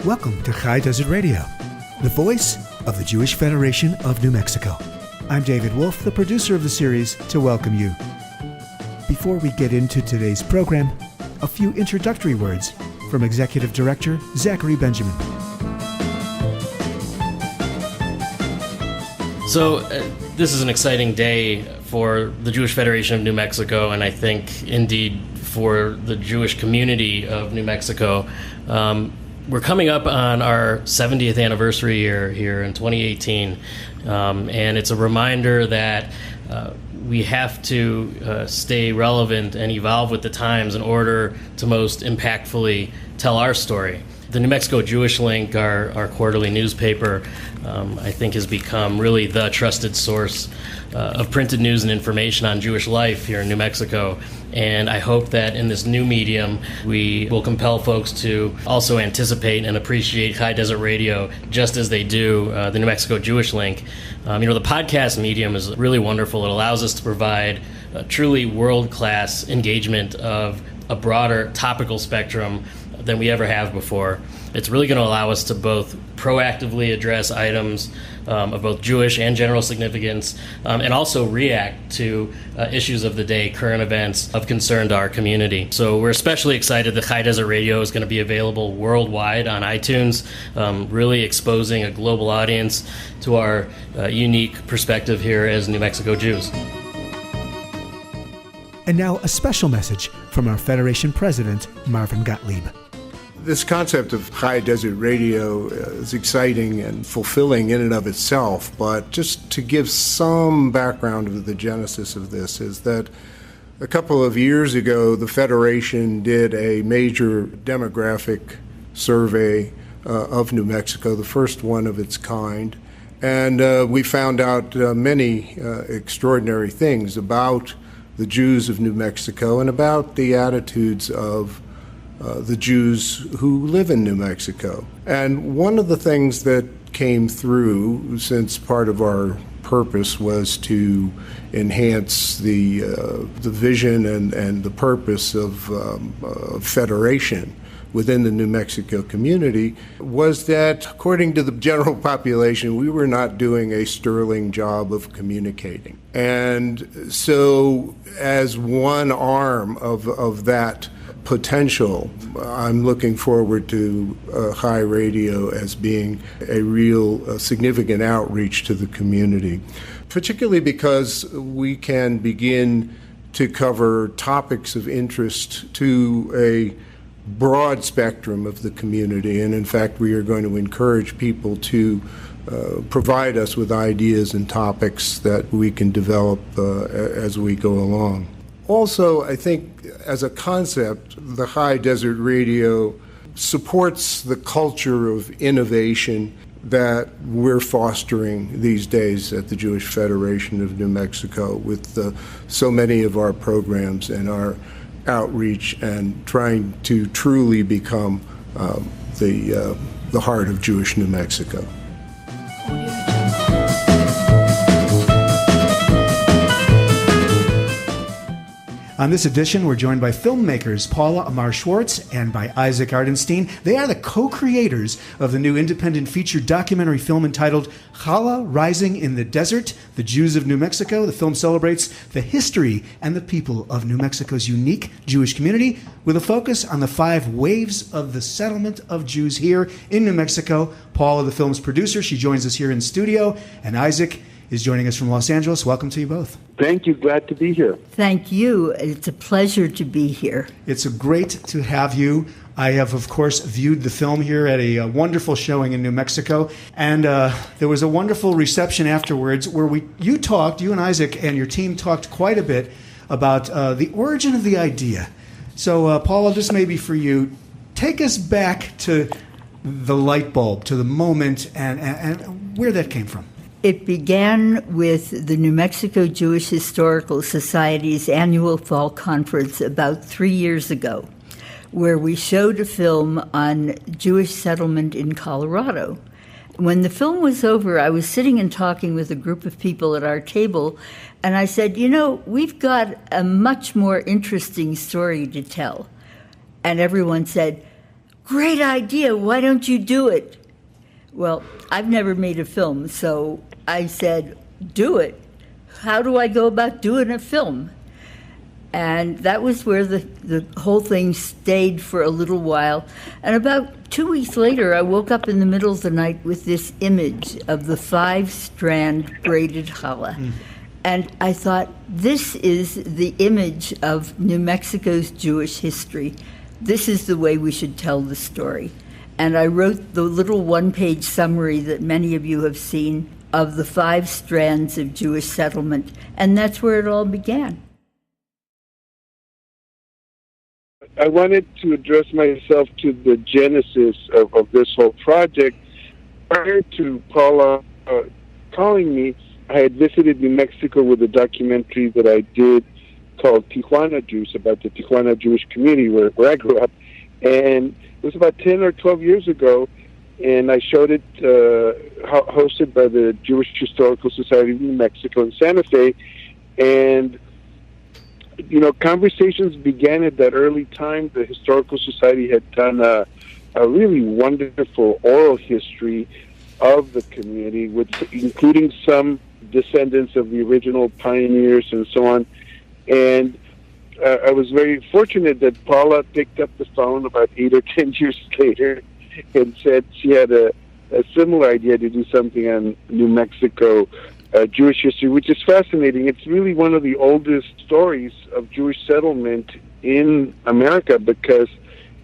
Welcome to High Desert Radio, the voice of the Jewish Federation of New Mexico. I'm David Wolf, the producer of the series, to welcome you. Before we get into today's program, a few introductory words from Executive Director Zachary Benjamin. So this is an exciting day for the Jewish Federation of New Mexico, and I think indeed for the Jewish community of New Mexico. We're coming up on our 70th anniversary year here in 2018, and it's a reminder that we have to stay relevant and evolve with the times in order to most impactfully tell our story. The New Mexico Jewish Link, our quarterly newspaper, I think has become really the trusted source of printed news and information on Jewish life here in New Mexico. And I hope that in this new medium, we will compel folks to also anticipate and appreciate High Desert Radio just as they do the New Mexico Jewish Link. The podcast medium is really wonderful. It allows us to provide a truly world-class engagement of a broader topical spectrum than we ever have before. It's really going to allow us to both proactively address items of both Jewish and general significance, and also react to issues of the day, current events of concern to our community. So we're especially excited that High Desert Radio is going to be available worldwide on iTunes, really exposing a global audience to our unique perspective here as New Mexico Jews. And now a special message from our Federation President, Marvin Gottlieb. This concept of High Desert Radio is exciting and fulfilling in and of itself, but just to give some background of the genesis of this is that a couple of years ago, the Federation did a major demographic survey of New Mexico, the first one of its kind, and we found out many extraordinary things about the Jews of New Mexico and about the attitudes of the Jews who live in New Mexico. And one of the things that came through, since part of our purpose was to enhance the vision and the purpose of federation within the New Mexico community, was that according to the general population, we were not doing a sterling job of communicating. And so as one arm of that potential, I'm looking forward to High Radio as being a real significant outreach to the community, particularly because we can begin to cover topics of interest to a broad spectrum of the community. And in fact, we are going to encourage people to provide us with ideas and topics that we can develop as we go along. Also, I think as a concept, the High Desert Radio supports the culture of innovation that we're fostering these days at the Jewish Federation of New Mexico with so many of our programs and our outreach and trying to truly become the heart of Jewish New Mexico. On this edition, we're joined by filmmakers Paula Amar Schwartz and by Isaac Artenstein. They are the co-creators of the new independent feature documentary film entitled Challah Rising in the Desert, The Jews of New Mexico. The film celebrates the history and the people of New Mexico's unique Jewish community with a focus on the 5 waves of the settlement of Jews here in New Mexico. Paula, the film's producer, she joins us here in studio, and Isaac is joining us from Los Angeles. Welcome to you both. Thank you. Glad to be here. Thank you. It's a pleasure to be here. It's great to have you. I have, of course, viewed the film here at a wonderful showing in New Mexico, and there was a wonderful reception afterwards where you and Isaac and your team talked quite a bit about the origin of the idea. So, Paula, this may be for you. Take us back to the light bulb, to the moment, and where that came from. It began with the New Mexico Jewish Historical Society's annual fall conference about 3 years ago, where we showed a film on Jewish settlement in Colorado. When the film was over, I was sitting and talking with a group of people at our table, and I said, we've got a much more interesting story to tell. And everyone said, great idea, why don't you do it? Well, I've never made a film, so I said, do it. How do I go about doing a film? And that was where the whole thing stayed for a little while. And about 2 weeks later, I woke up in the middle of the night with this image of the 5-strand braided challah. And I thought, this is the image of New Mexico's Jewish history. This is the way we should tell the story. And I wrote the little one-page summary that many of you have seen of the 5 strands of Jewish settlement. And that's where it all began. I wanted to address myself to the genesis of this whole project. Prior to Paula calling me, I had visited New Mexico with a documentary that I did called Tijuana Jews, about the Tijuana Jewish community where I grew up. And it was about 10 or 12 years ago, and I showed it, hosted by the Jewish Historical Society of New Mexico in Santa Fe. And conversations began at that early time. The Historical Society had done a really wonderful oral history of the community, including some descendants of the original pioneers and so on. And I was very fortunate that Paula picked up the phone about 8 or 10 years later and said she had a similar idea to do something on New Mexico Jewish history, which is fascinating. It's really one of the oldest stories of Jewish settlement in America, because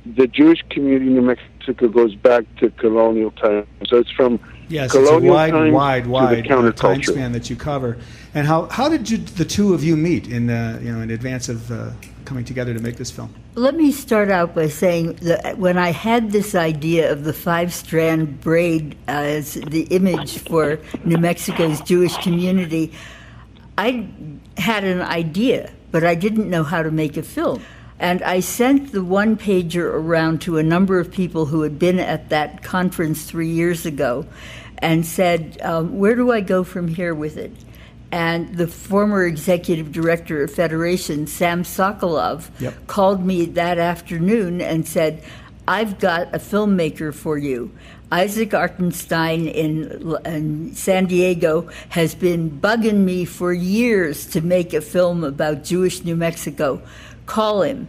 the Jewish community in New Mexico goes back to colonial times. So it's from colonial times to the counterculture time span that you cover. And how did the two of you meet in advance of coming together to make this film? Let me start out by saying that when I had this idea of the 5-strand braid as the image for New Mexico's Jewish community, I had an idea, but I didn't know how to make a film. And I sent the one-pager around to a number of people who had been at that conference 3 years ago and said, where do I go from here with it? And the former executive director of Federation, Sam Sokolov, called me that afternoon and said, I've got a filmmaker for you. Isaac Artenstein in San Diego has been bugging me for years to make a film about Jewish New Mexico. Call him.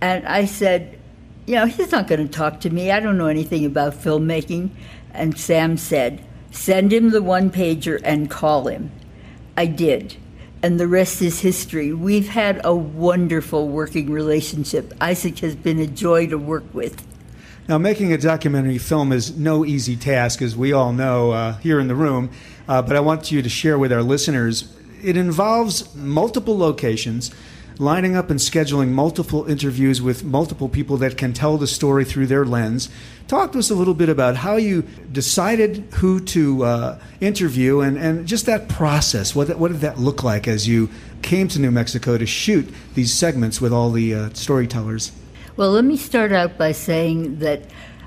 And I said, he's not going to talk to me. I don't know anything about filmmaking. And Sam said, send him the one-pager and call him. I did, and the rest is history. We've had a wonderful working relationship. Isaac has been a joy to work with. Now, making a documentary film is no easy task, as we all know here in the room, but I want you to share with our listeners. It involves multiple locations, lining up and scheduling multiple interviews with multiple people that can tell the story through their lens. Talk to us a little bit about how you decided who to interview and just that process. What did that look like as you came to New Mexico to shoot these segments with all the storytellers? Well, let me start out by saying that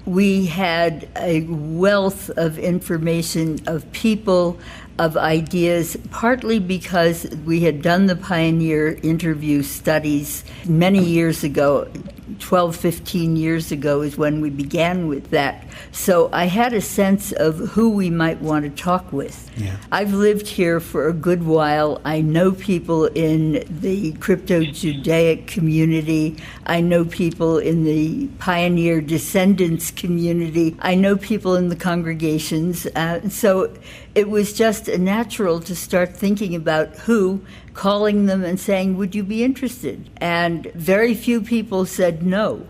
we had a wealth of information, of people, of ideas, partly because we had done the pioneer interview studies many years ago. 12, 15 years ago is when we began with that. So I had a sense of who we might want to talk with. Yeah. I've lived here for a good while. I know people in the crypto-Judaic community. I know people in the pioneer descendants community. I know people in the congregations. So it was just natural to start thinking about who, calling them and saying, would you be interested? And very few people said no.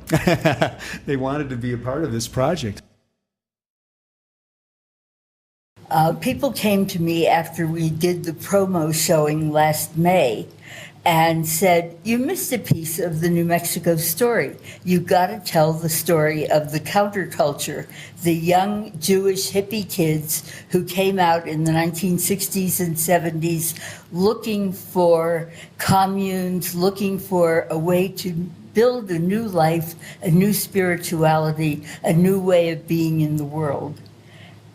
They wanted to be a part of this project. People came to me after we did the promo showing last May and said, you missed a piece of the New Mexico story. You got to tell the story of the counterculture, the young Jewish hippie kids who came out in the 1960s and 70s looking for communes, looking for a way to build a new life, a new spirituality, a new way of being in the world.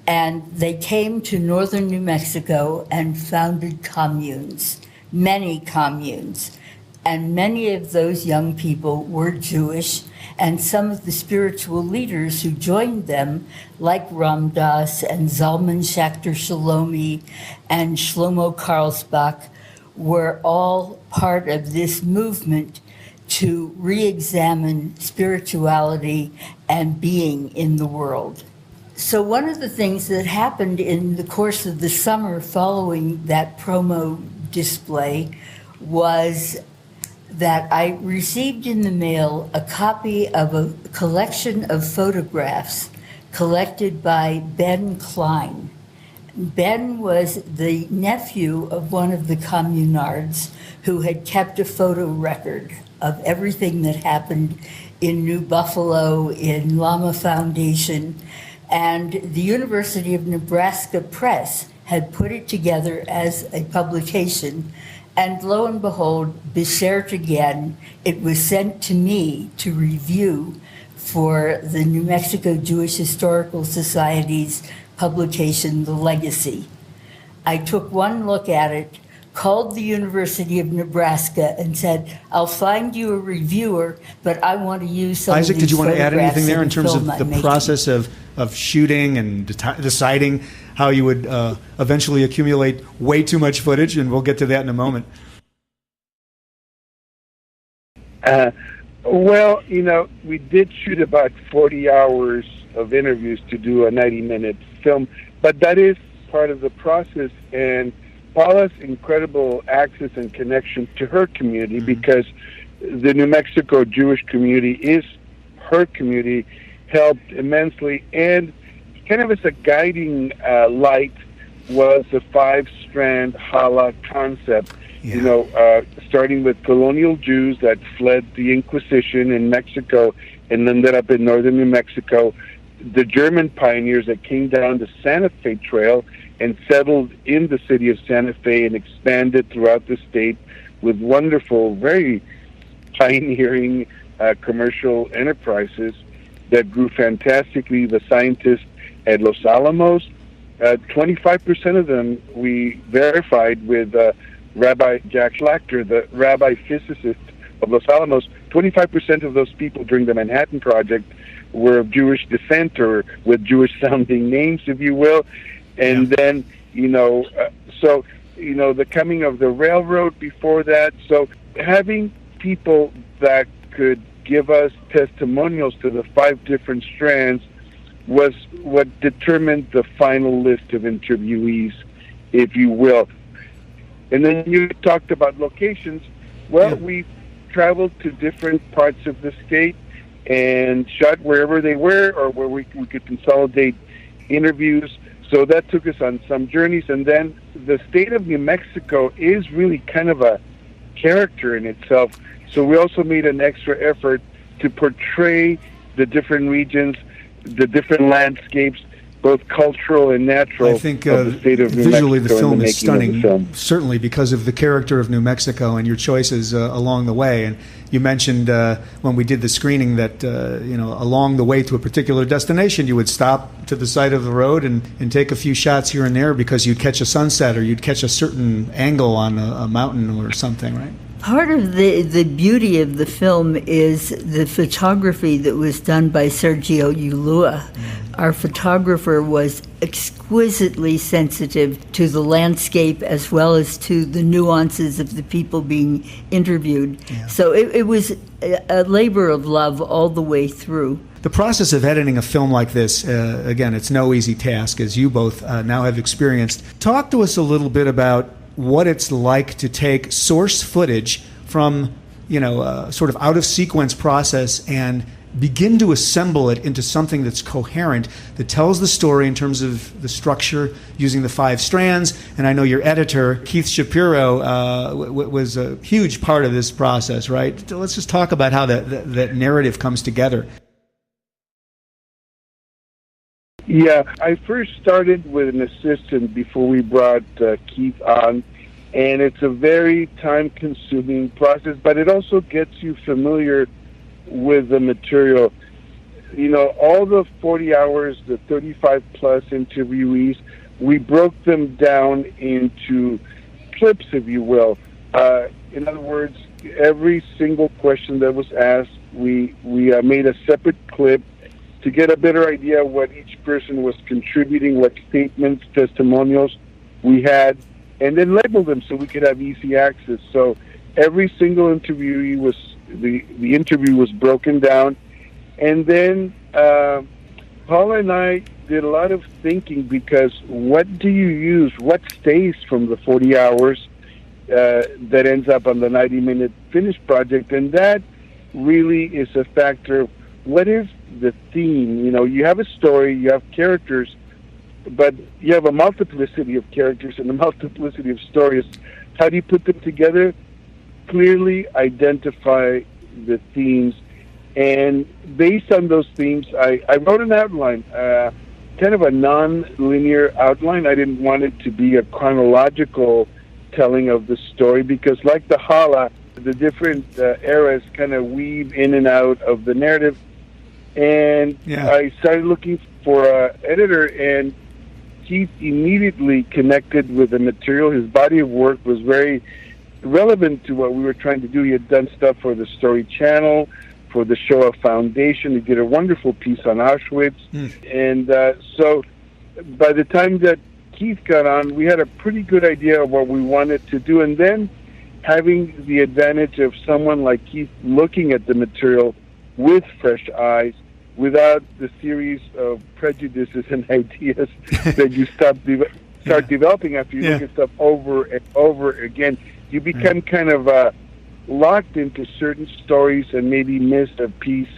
And they came to northern New Mexico and founded communes, many communes. And many of those young people were Jewish, and some of the spiritual leaders who joined them, like Ram Dass and Zalman Schachter Shalomi and Shlomo Carlsbach, were all part of this movement to re-examine spirituality and being in the world. So one of the things that happened in the course of the summer following that promo display was that I received in the mail a copy of a collection of photographs collected by Ben Klein. Ben was the nephew of one of the communards who had kept a photo record of everything that happened in New Buffalo, in Lama Foundation, and the University of Nebraska Press had put it together as a publication. And lo and behold, beshert again, it was sent to me to review for the New Mexico Jewish Historical Society's publication, The Legacy. I took one look at it, called the University of Nebraska and said, I'll find you a reviewer, but I want to use some Isaac, of these did you want to add anything there in terms of film the process of shooting and deciding how you would eventually accumulate way too much footage? And we'll get to that in a moment. Well, we did shoot about 40 hours of interviews to do a 90-minute film, but that is part of the process. And Paula's incredible access and connection to her community, because the New Mexico Jewish community is her community, helped immensely. And kind of as a guiding light was the 5-strand challah concept. Yeah. Starting with colonial Jews that fled the Inquisition in Mexico and ended up in northern New Mexico, the German pioneers that came down the Santa Fe Trail and settled in the city of Santa Fe and expanded throughout the state with wonderful, very pioneering commercial enterprises that grew fantastically. The scientists at Los Alamos, 25% of them we verified with Rabbi Jack Schlachter, the rabbi physicist of Los Alamos. 25% of those people during the Manhattan Project were of Jewish descent or with Jewish-sounding names, if you will. And then, the coming of the railroad before that. So having people that could give us testimonials to the 5 different strands was what determined the final list of interviewees, if you will. And then you talked about locations. Well, we traveled to different parts of the state and shot wherever they were or where we could consolidate interviews. So that took us on some journeys. And then the state of New Mexico is really kind of a character in itself. So we also made an extra effort to portray the different regions, the different landscapes, both cultural and natural. I think of the state of visually New Mexico the film and is stunning, certainly because of the character of New Mexico and your choices along the way. And you mentioned when we did the screening that along the way to a particular destination, you would stop to the side of the road and take a few shots here and there because you'd catch a sunset or you'd catch a certain angle on a mountain or something, right? Part of the beauty of the film is the photography that was done by Sergio Ulloa. Our photographer was exquisitely sensitive to the landscape as well as to the nuances of the people being interviewed. Yeah. So it was a labor of love all the way through. The process of editing a film like this, again, it's no easy task, as you both now have experienced. Talk to us a little bit about what it's like to take source footage from, sort of out of sequence process and begin to assemble it into something that's coherent, that tells the story in terms of the structure using the 5 strands. And I know your editor, Keith Shapiro, was a huge part of this process, right? So let's just talk about how that narrative comes together. Yeah, I first started with an assistant before we brought Keith on, and it's a very time-consuming process, but it also gets you familiar with the material. All the 40 hours, the 35-plus interviewees, we broke them down into clips, if you will. In other words, every single question that was asked. We made a separate clip to get a better idea of what each person was contributing, what statements, testimonials we had, and then labeled them so we could have easy access. So every single interviewee was, the interview was broken down. And then Paula and I did a lot of thinking, because what do you use? What stays from the 40 hours that ends up on the 90-minute finished project? And that really is a factor of what is the theme. You know, you have a story, you have characters, but you have a multiplicity of characters and a multiplicity of stories. How do you put them together? Clearly identify the themes. And based on those themes, I wrote an outline, kind of a non-linear outline. I didn't want it to be a chronological telling of the story, because like the Challah, the different eras kind of weave in and out of the narrative. And I started looking for an editor, and Keith immediately connected with the material. His body of work was very relevant to what we were trying to do. He had done stuff for the Story Channel, for the Shoah Foundation. He did a wonderful piece on Auschwitz. And so by the time that Keith got on, we had a pretty good idea of what we wanted to do. And then having the advantage of someone like Keith looking at the material with fresh eyes, without the series of prejudices and ideas that you start developing after you look at stuff over and over again. You become kind of locked into certain stories and maybe missed a piece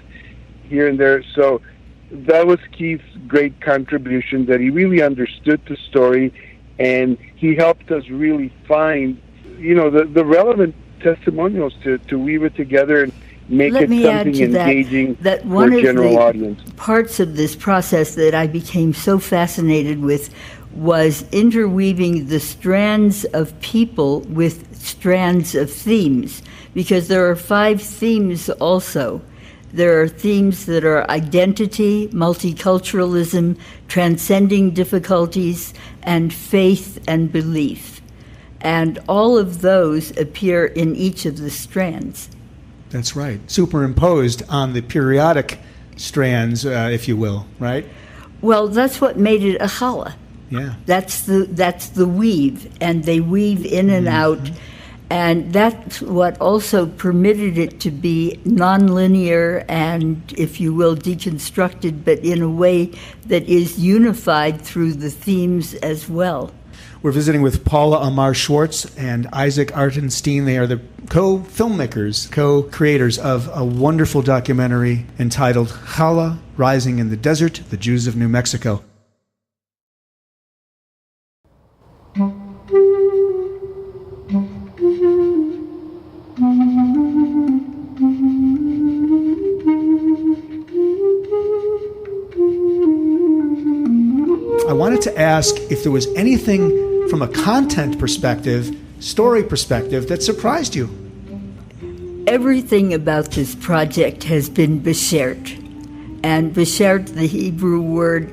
here and there. So that was Keith's great contribution, that he really understood the story, and he helped us really find, you know, the relevant testimonials to weave it together and make it something engaging for a general audience. Parts of this process that I became so fascinated with was interweaving the strands of people with strands of themes, because there are 5 themes also. There are themes that are identity, multiculturalism, transcending difficulties, and faith and belief. And all of those appear in each of the strands. That's right. Superimposed on the periodic strands, if you will, right? Well, that's what made it a Challah. Yeah. That's the weave, and they weave in and out, and that's what also permitted it to be nonlinear and, if you will, deconstructed, but in a way that is unified through the themes as well. We're visiting with Paula Amar Schwartz and Isaac Artenstein. They are the co-filmmakers, co-creators of a wonderful documentary entitled Challah Rising in the Desert, the Jews of New Mexico. I wanted to ask if there was anything from a content perspective, story perspective, that surprised you. Everything about this project has been beshert. And beshert, the Hebrew word,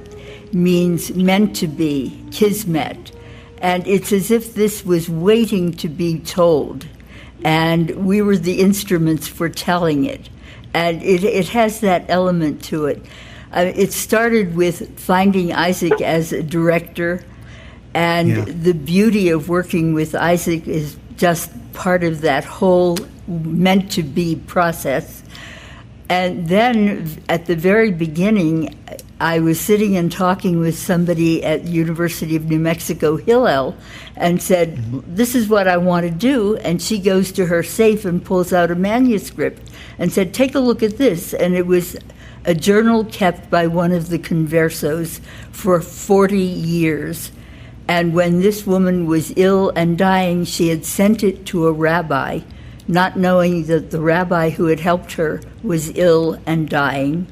means meant to be, kismet. And it's as if this was waiting to be told. And we were the instruments for telling it. And it has that element to it. It started with finding Isaac as a director, and the beauty of working with Isaac is just part of that whole meant-to-be process. And then at the very beginning, I was sitting and talking with somebody at the University of New Mexico, Hillel, and said, this is what I want to do. And she goes to her safe and pulls out a manuscript and said, take a look at this. And it was a journal kept by one of the conversos for 40 years. And when this woman was ill and dying, she had sent it to a rabbi, not knowing that the rabbi who had helped her was ill and dying.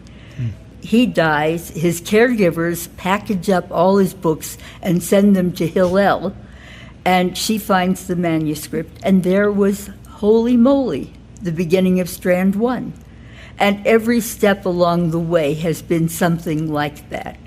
He dies. His caregivers package up all his books and send them to Hillel. And she finds the manuscript. And there was, holy moly, the beginning of Strand 1. And every step along the way has been something like that.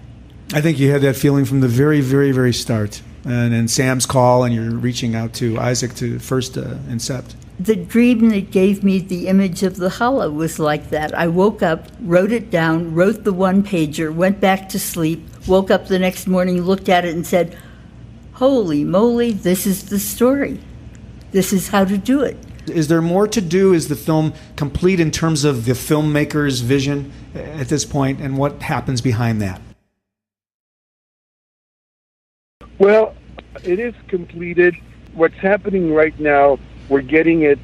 I think you had that feeling from the very, very, very start. And then Sam's call, and you're reaching out to Isaac to first incept. the dream that gave me the image of the challah was like that. I woke up, wrote it down, wrote the one-pager, went back to sleep, woke up the next morning, looked at it and said, holy moly, this is the story. This is how to do it. Is there more to do? Is the film complete in terms of the filmmaker's vision at this point, and what happens behind that? Well, it is completed. What's happening right now, we're getting it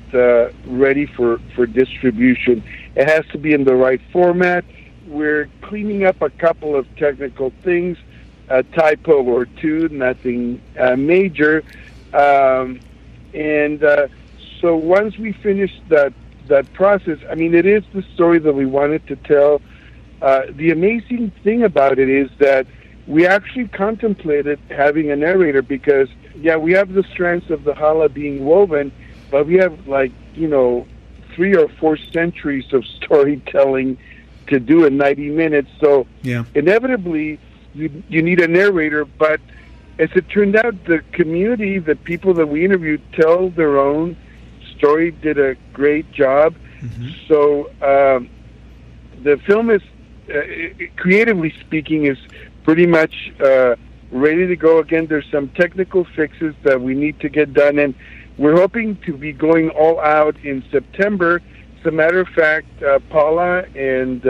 ready for distribution. It has to be in the right format. We're cleaning up a couple of technical things, a typo or two, nothing major. So once we finish that process, I mean, it is the story that we wanted to tell. The amazing thing about it is that we actually contemplated having a narrator because, yeah, we have the strands of the challah being woven, but we have 3 or 4 centuries of storytelling to do in 90 minutes. So inevitably, you need a narrator. But as it turned out, the community, the people that we interviewed, tell their own story, did a great job. Mm-hmm. So the film is, creatively speaking, is pretty much ready to go. Again, there's some technical fixes that we need to get done, and we're hoping to be going all out in September. As a matter of fact, Paula and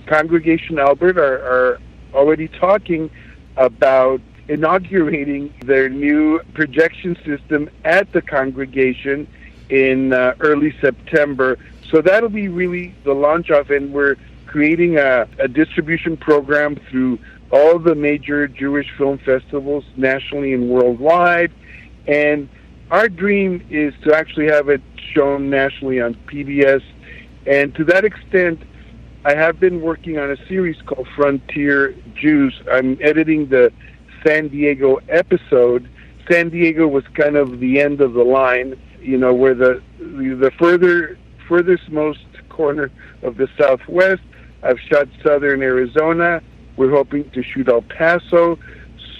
Congregation Albert are already talking about inaugurating their new projection system at the congregation in early September. So that'll be really the launch of, and we're creating a distribution program through all the major Jewish film festivals nationally and worldwide. And our dream is to actually have it shown nationally on PBS. And to that extent, I have been working on a series called Frontier Jews. I'm editing the San Diego episode. San Diego was kind of the end of the line, where the furthest most corner of the Southwest. I've shot southern Arizona. We're hoping to shoot El Paso.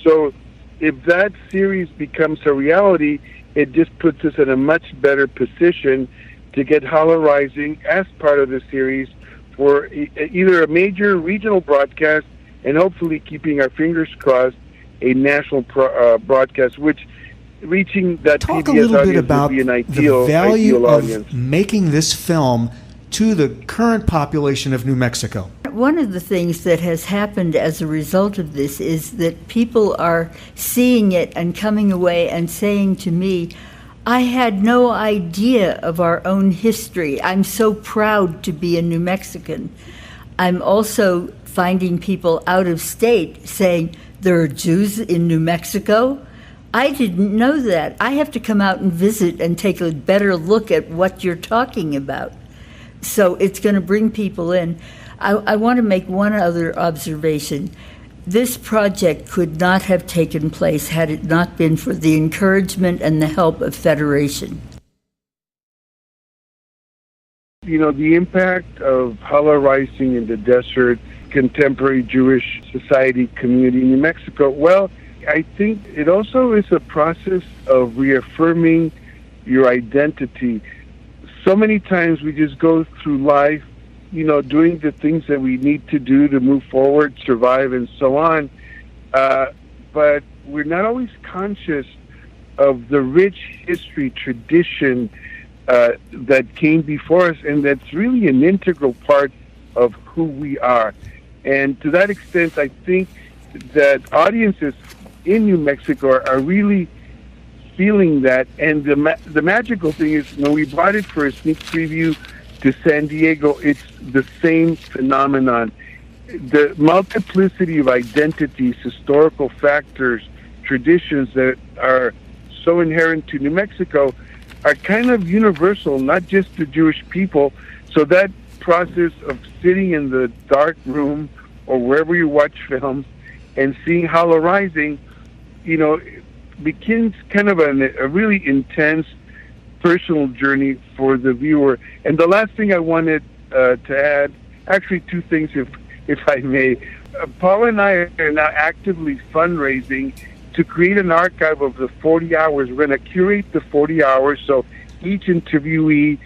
So if that series becomes a reality, it just puts us in a much better position to get Challah Rising as part of the series for either a major regional broadcast and hopefully, keeping our fingers crossed, a national broadcast, which reaching that Talk PBS a little audience bit about would be an ideal value of audience. Making this film to the current population of New Mexico. One of the things that has happened as a result of this is that people are seeing it and coming away and saying to me, I had no idea of our own history. I'm so proud to be a New Mexican. I'm also finding people out of state saying, there are Jews in New Mexico? I didn't know that. I have to come out and visit and take a better look at what you're talking about. So it's going to bring people in. I want to make one other observation. This project could not have taken place had it not been for the encouragement and the help of Federation. The impact of Challah Rising in the desert, contemporary Jewish society community in New Mexico, well, I think it also is a process of reaffirming your identity. So many times we just go through life, doing the things that we need to do to move forward, survive, and so on. But we're not always conscious of the rich history, tradition that came before us, and that's really an integral part of who we are. And to that extent, I think that audiences in New Mexico are really feeling that. And the magical thing is, when we brought it for a sneak preview to San Diego, it's the same phenomenon. The multiplicity of identities, historical factors, traditions that are so inherent to New Mexico are kind of universal, not just the Jewish people. So that process of sitting in the dark room or wherever you watch films and seeing Challah Rising, begins kind of a really intense personal journey for the viewer. And the last thing I wanted to add, actually 2 things, if I may. Paula and I are now actively fundraising to create an archive of the 40 hours. We're going to curate the 40 hours, so each interviewee,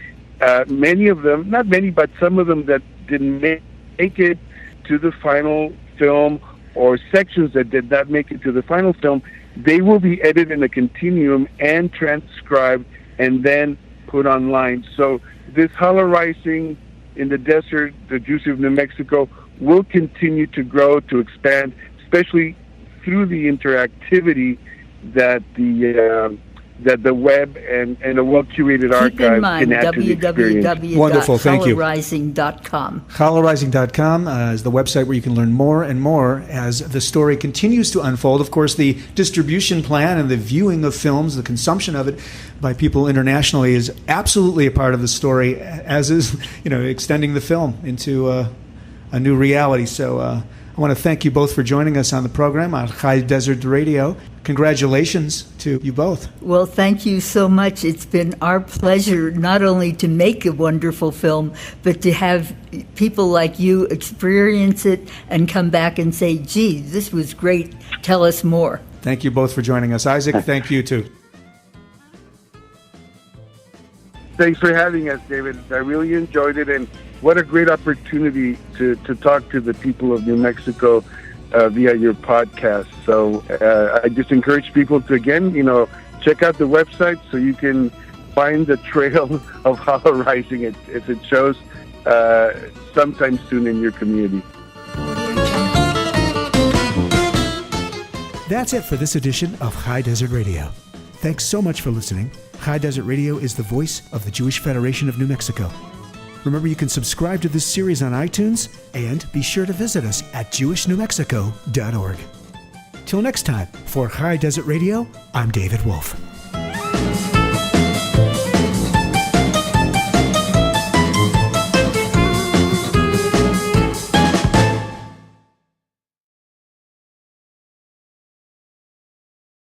many of them, not many, but some of them that didn't make it to the final film, or sections that did not make it to the final film, they will be edited in a continuum and transcribed and then put online. So this Challah Rising in the desert, the Jews of New Mexico, will continue to grow, to expand, especially through the interactivity that the web and a well-curated archive can add to the experience. Wonderful, thank you. www.chalahrising.com. ChallahRising.com is the website where you can learn more and more as the story continues to unfold. Of course, the distribution plan and the viewing of films, the consumption of it by people internationally is absolutely a part of the story, as is, extending the film into a new reality. So I want to thank you both for joining us on the program on High Desert Radio. Congratulations to you both. Well, thank you so much. It's been our pleasure not only to make a wonderful film, but to have people like you experience it and come back and say, gee, this was great. Tell us more. Thank you both for joining us. Isaac, thank you too. Thanks for having us, David. I really enjoyed it, and what a great opportunity to talk to the people of New Mexico via your podcast. So I just encourage people to, again, check out the website so you can find the trail of Challah Rising if it shows sometime soon in your community. That's it for this edition of High Desert Radio. Thanks so much for listening. High Desert Radio is the voice of the Jewish Federation of New Mexico. Remember, you can subscribe to this series on iTunes, and be sure to visit us at jewishnewmexico.org. Till next time, for High Desert Radio, I'm David Wolf.